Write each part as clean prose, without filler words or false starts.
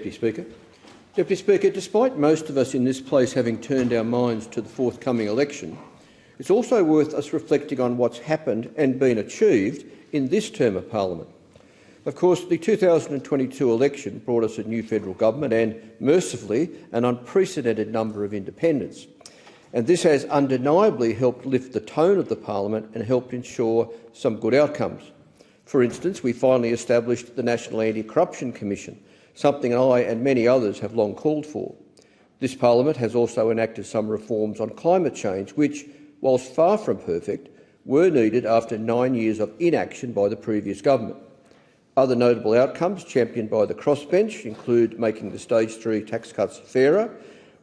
Deputy Speaker. Deputy Speaker, despite most of us in this place having turned our minds to the forthcoming election, it's also worth us reflecting on what's happened and been achieved in this term of parliament. Of course, the 2022 election brought us a new federal government and, mercifully, an unprecedented number of independents. And this has undeniably helped lift the tone of the parliament and helped ensure some good outcomes. For instance, we finally established the National Anti-Corruption Commission, something I and many others have long called for. This parliament has also enacted some reforms on climate change which, whilst far from perfect, were needed after 9 years of inaction by the previous government. Other notable outcomes championed by the crossbench include making the Stage 3 tax cuts fairer,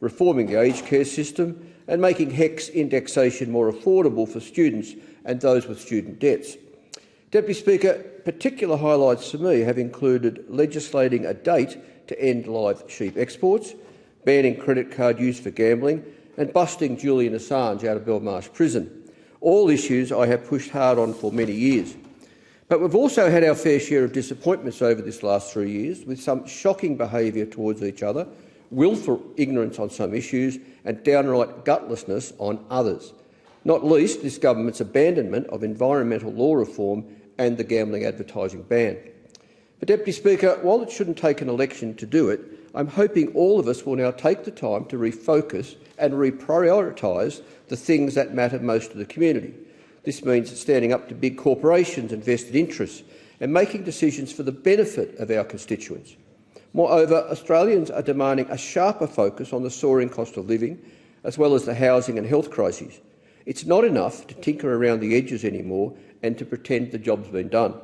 reforming the aged care system and making HECS indexation more affordable for students and those with student debts. Deputy Speaker, particular highlights for me have included legislating a date to end live sheep exports, banning credit card use for gambling and busting Julian Assange out of Belmarsh Prison, all issues I have pushed hard on for many years. But we've also had our fair share of disappointments over this last 3 years, with some shocking behaviour towards each other, willful ignorance on some issues and downright gutlessness on others, not least this government's abandonment of environmental law reform and the gambling advertising ban. But, Deputy Speaker, while it shouldn't take an election to do it, I'm hoping all of us will now take the time to refocus and reprioritise the things that matter most to the community. This means standing up to big corporations and vested interests and making decisions for the benefit of our constituents. Moreover, Australians are demanding a sharper focus on the soaring cost of living, as well as the housing and health crises. It's not enough to tinker around the edges anymore and to pretend the job's been done.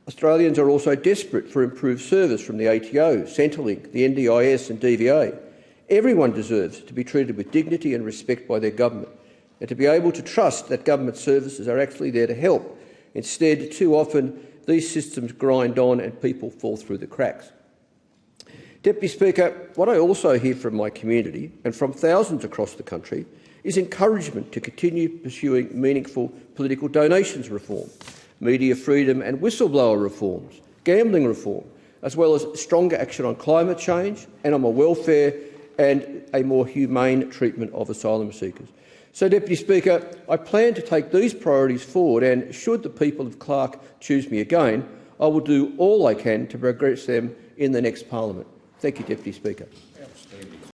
Australians are also desperate for improved service from the ATO, Centrelink, the NDIS and DVA. Everyone deserves to be treated with dignity and respect by their government, and to be able to trust that government services are actually there to help. Instead, too often, these systems grind on and people fall through the cracks. Deputy Speaker, what I also hear from my community and from thousands across the country is encouragement to continue pursuing meaningful political donations reform, media freedom and whistleblower reforms, gambling reform, as well as stronger action on climate change, animal welfare and a more humane treatment of asylum seekers. So, Deputy Speaker, I plan to take these priorities forward and, should the people of Clark choose me again, I will do all I can to progress them in the next parliament. Thank you, Deputy Speaker.